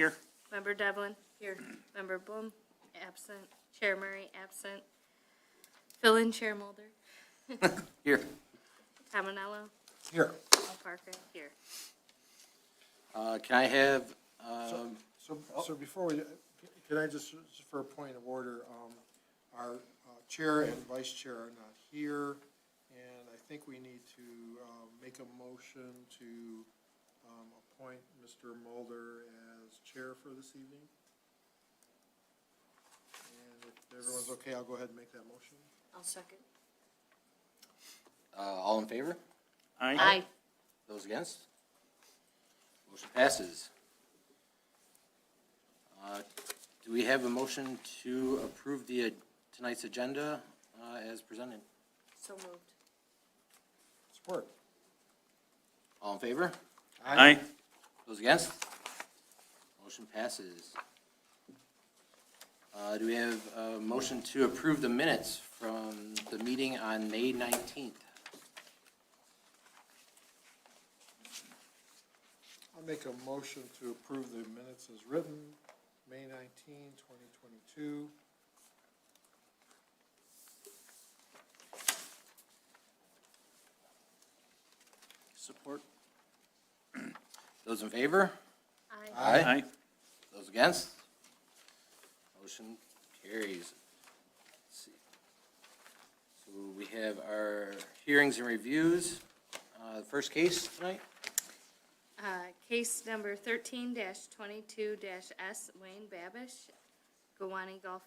Here. Member Devlin? Here. Member Bloom? Absent. Chair Murray? Absent. Fill-in Chair Mulder? Here. Tominello? Here. Parker? Here. Can I have, So before we, can I just for a point of order, our chair and vice chair are not here, and I think we need to make a motion to appoint Mr. Mulder as chair for this evening. And if everyone's okay, I'll go ahead and make that motion. I'll second. all in favor? Aye. Those against? Motion passes. Do we have a motion to approve tonight's agenda as presented? So moved. Support. All in favor? Aye. Those against? Motion passes. Do we have a motion to approve the minutes from the meeting on May 19th? I'll make a motion to approve the minutes as written, May 19, 2022. Support. Those in favor? Aye. Aye. Those against? Motion carries. Let's see. So we have our hearings and reviews. The first case tonight? Case number 13-22-S, Wayne Babish, Gowani Golf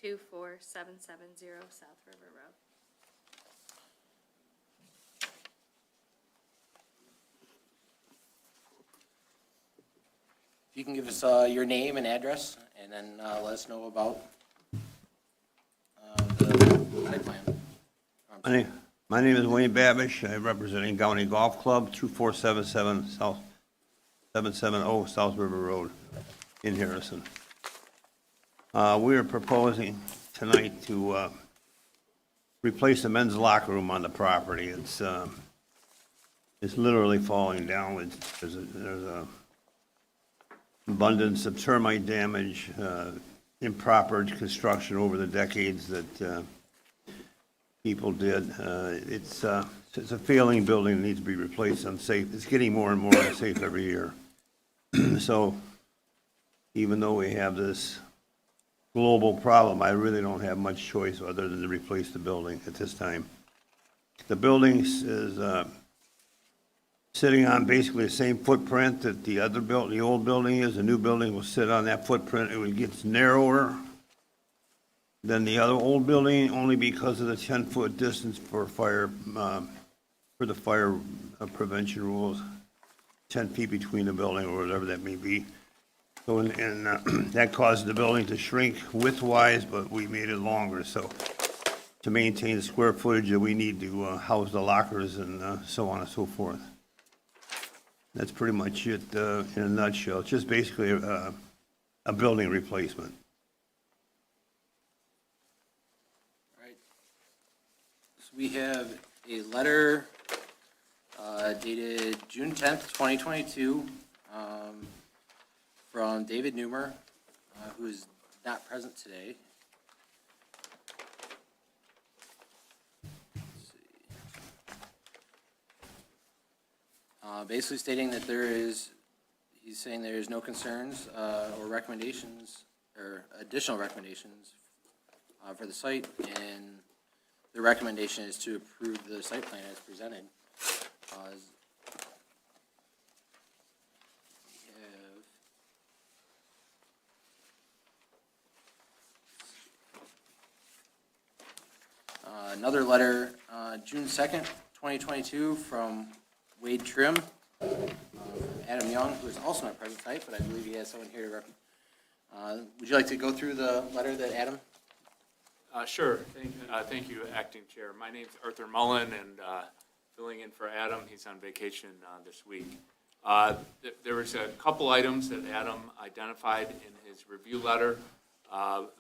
24770 South River Road. If you can give us your name and address, and then let us know about the site plan. My name is Wayne Babish. I'm representing Gowani Golf Club, 770 South River Road in Harrison. We are proposing tonight to replace the men's locker room on the property. It's literally falling down. There's a abundance of termite damage, improper construction over the decades that people did. It's a failing building that needs to be replaced, unsafe. It's getting more and more unsafe every year. So even though we have this global problem, I really don't have much choice other than to replace the building at this time. The building is sitting on basically the same footprint that the old building is. The new building will sit on that footprint. It gets narrower than the other old building, only because of the 10-foot distance for the fire prevention rules, 10 feet between the building or whatever that may be. So, and that caused the building to shrink width-wise, but we made it longer. So to maintain the square footage that we need to house the lockers and so on and so forth. That's pretty much it in a nutshell. It's just basically a building replacement. All right. So we have a letter dated June 10th, 2022, from David Newmer, who is not present today. Basically stating that he's saying there is no concerns or recommendations or additional recommendations for the site, and the recommendation is to approve the site plan as presented. Another letter, June 2nd, 2022, from Wade Trim, Adam Young, who is also not present tonight, but I believe he has someone here to represent. Would you like to go through the letter that Adam? Sure. Thank you, Acting Chair. My name's Arthur Mullen, and filling in for Adam. He's on vacation this week. There was a couple items that Adam identified in his review letter.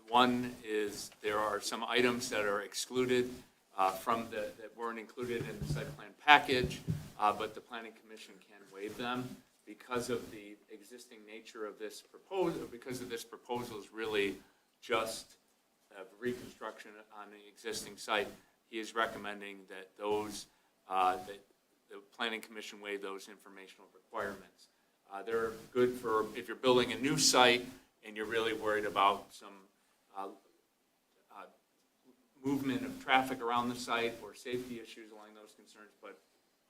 One is there are some items that are excluded that weren't included in the site plan package, but the Planning Commission can waive them because of the existing nature of this proposal, because of this proposal is really just reconstruction on the existing site, he is recommending that those, that the planning commission waive those informational requirements. They're good for if you're building a new site and you're really worried about some movement of traffic around the site or safety issues along those concerns, but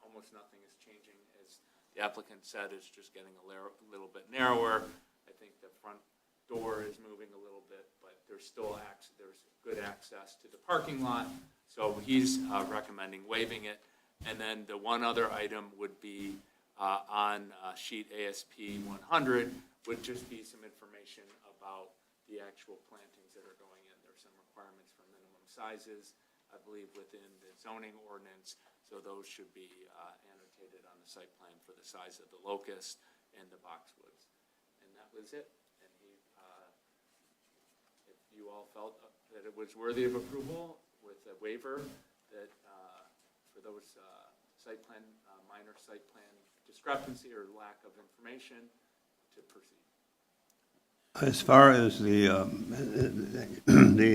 almost nothing is changing. As the applicant said, it's just getting a little bit narrower. I think the front door is moving a little bit, but there's still there's good access to the parking lot. So he's recommending waiving it. And then the one other item would be on sheet ASP 100 would just be some information about the actual plantings that are going in. There's some requirements for minimum sizes, I believe, within the zoning ordinance. So those should be annotated on the site plan for the size of the locust and the boxwoods. And that was it. And he, if you all felt that it was worthy of approval with a waiver that for those site plan, minor site plan discrepancy or lack of information, to proceed. As far as the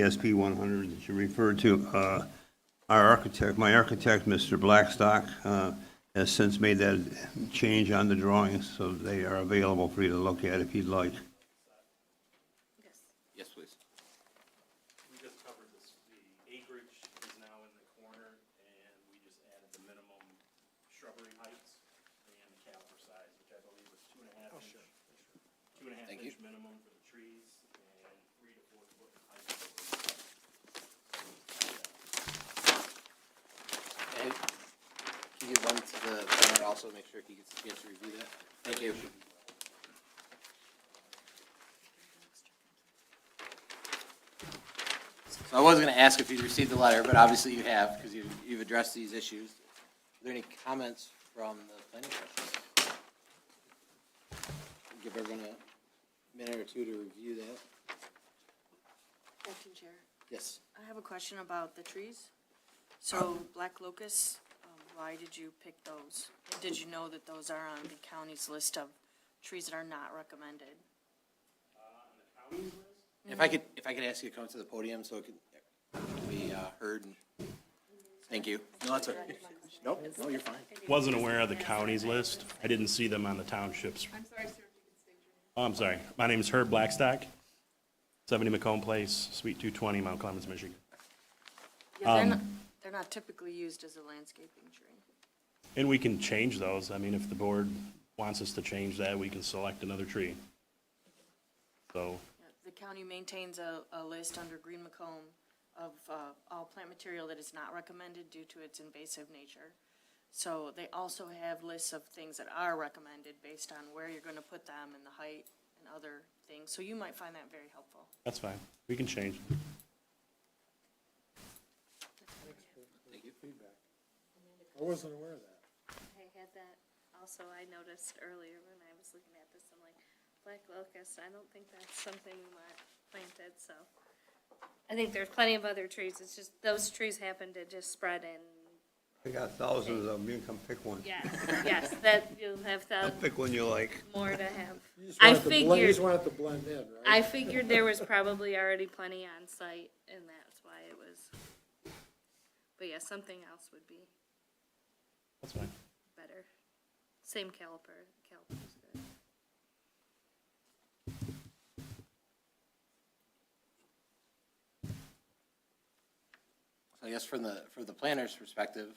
ASP 100 that you referred to, my architect, Mr. Blackstock, has since made that change on the drawings, so they are available for you to look at if you'd like. Yes. Yes, please. We just covered this, the acreage is now in the corner, and we just added the minimum shrubbery heights and the caliper size, which I believe was 2.5 inch. 2.5 Thank you. inch minimum for the trees, and 3 to 4 foot height. And can you run to the planner also, make sure he gets a chance to review that? Thank you. So I was going to ask if you received the letter, but obviously you have, because you've addressed these issues. Are there any comments from the planning commission? Give everyone a minute or two to review that. Acting Chair, Yes. I have a question about the trees. So black locust, why did you pick those? And did you know that those are on the county's list of trees that are not recommended? On the county's list, If I could ask you to come to the podium so it can be heard. Thank you. No, that's okay. Nope, no, you're fine. wasn't aware of the county's list. I didn't see them on the townships. I'm sorry, sir, if you could state your name. Oh, I'm sorry. My name is Herb Blackstock, 70 Macomb Place, Suite 220, Mount Clemens, Michigan. Yeah, they're not typically used as a landscaping tree. And we can change those. I mean, if the board wants us to change that, we can select another tree. So, Yeah, the county maintains a list under Green Macomb of all plant material that is not recommended due to its invasive nature. So they also have lists of things that are recommended based on where you're going to put them and the height and other things. So you might find that very helpful. that's fine. We can change. Thank you. Feedback. I wasn't aware of that. I had that also, I noticed earlier when I was looking at this, I'm like, black locust, I don't think that's something we want planted, so. I think there's plenty of other trees, it's just, those trees happen to just spread in. I got thousands of them, you can come pick one. Yeah, yes, that, you'll have Pick one you like. more to have. You just I want it to blend- You figured, just want it to blend in, right? I figured there was probably already plenty on site, and that's why it was. But yeah, something else would be That's fine. better. Same caliper's good. So I guess from the planner's perspective,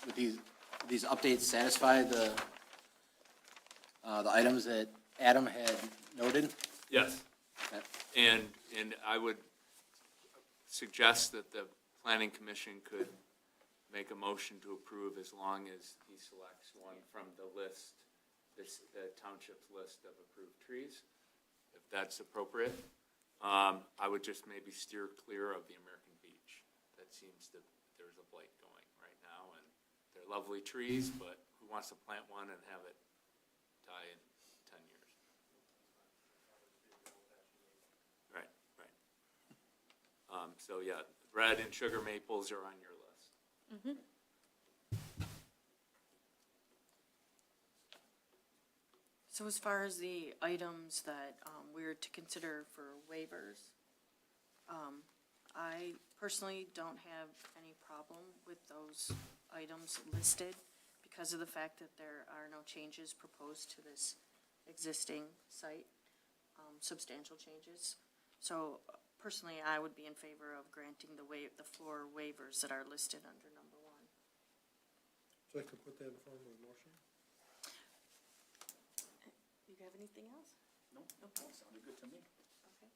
would these updates satisfy the items that Adam had noted? Yes. Okay. And I would suggest that the planning commission could make a motion to approve as long as he selects one from the list, the township's list of approved trees, if that's appropriate. I would just maybe steer clear of the American beech. That seems that there's a blight going right now, and they're lovely trees, but who wants to plant one and have it die in 10 years? Right, right. So yeah, red and sugar maples are on your list. So as far as the items that we're to consider for waivers, I personally don't have any problem with those items listed because of the fact that there are no changes proposed to this existing site, substantial changes. So personally, I would be in favor of granting the floor waivers that are listed under number 1. So I could put that in form of a motion? You have anything else? No, sounded good to me. Okay.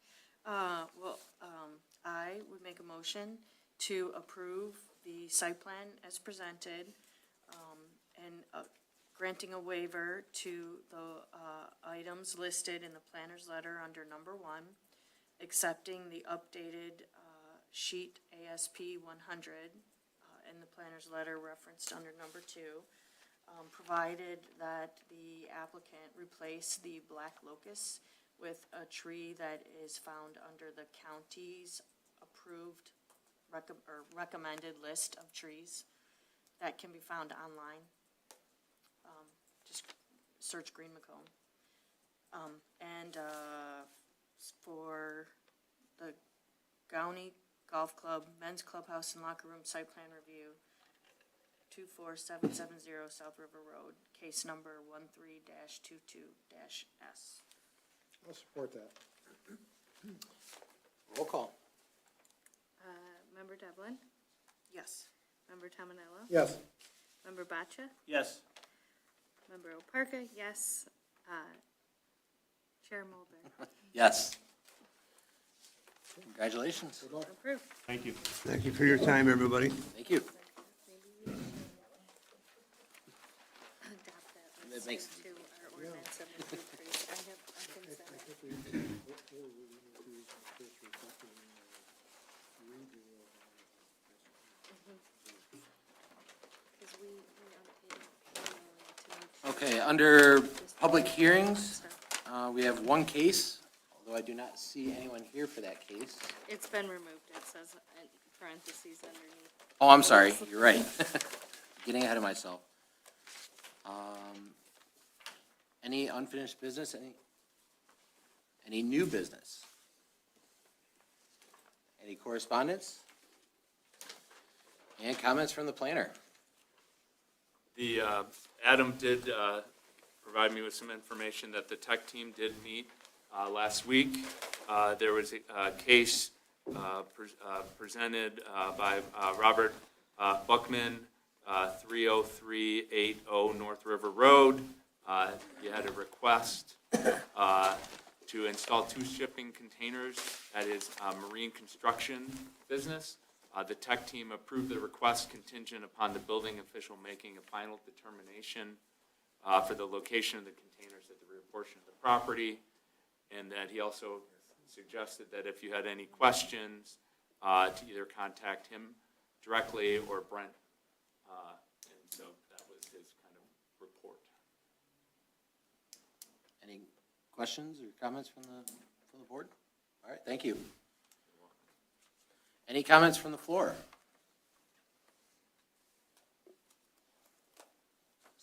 I would make a motion to approve the site plan as presented, and granting a waiver to the items listed in the planner's letter under number 1, accepting the updated sheet ASP 100 in the planner's letter referenced under number 2, provided that the applicant replace the black locust with a tree that is found under the county's approved recommended list of trees that can be found online. Just search Green Macomb. And for the Gowney Golf Club Men's Clubhouse and Locker Room Site Plan Review, 24770 South River Road, case number 13-22-S. I'll support that. Roll call. Member Devlin? Yes. Member Tomanello? Yes. Member Boccia? Yes. Member Oparka, yes. Chair Mulder? Yes. Congratulations. Good luck. Approved. Thank you. Thank you for your time, everybody. Thank you. Adopt that It list makes- into our ordinance of the food trees. I can I send it. think we need to do is first reflect on redo Because we updated to make Okay, under public hearings, we have one case, although I do not see anyone here for that case. It's been removed, it says in parentheses underneath. Oh, I'm sorry, you're right. Getting ahead of myself. Any unfinished business, any new business? Any correspondence? And comments from the planner? The, Adam did provide me with some information that the tech team did meet last week. There was a case presented by Robert Buckman, 30380 North River Road. You had a request to install 2 shipping containers at his marine construction business. The tech team approved the request contingent upon the building official making a final determination for the location of the containers at the rear portion of the property. And that he also suggested that if you had any questions, to either contact him directly or Brent. And so that was his kind of report. Any questions or comments from the board? All right, thank you. Any comments from the floor?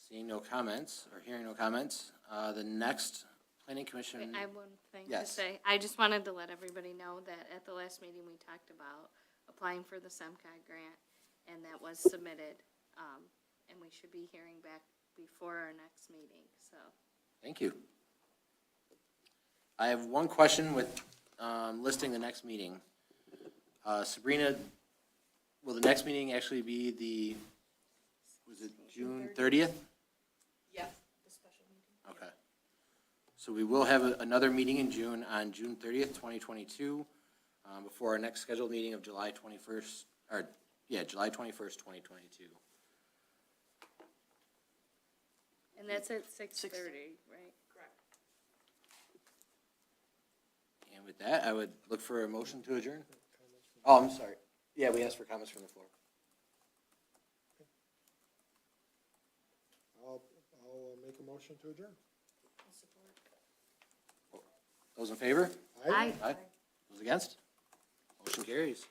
Seeing no comments, or hearing no comments, the next planning commission. Wait, I have one thing to Yes. say. I just wanted to let everybody know that at the last meeting, we talked about applying for the SEMCOG grant, and that was submitted. And we should be hearing back before our next meeting, so. Thank you. I have one question with listing the next meeting. Sabrina, will the next meeting actually be was it June 30th? Yes, the special meeting. Okay. So we will have another meeting in June, on June 30th, 2022, before our next scheduled meeting of July 21st, July 21st, 2022. And that's at 6:30, right? Correct. And with that, I would look for a motion to adjourn. Oh, I'm sorry. Yeah, we asked for comments from the floor. I'll make a motion to adjourn. Those in favor? Aye. Aye. Those against? Motion carries.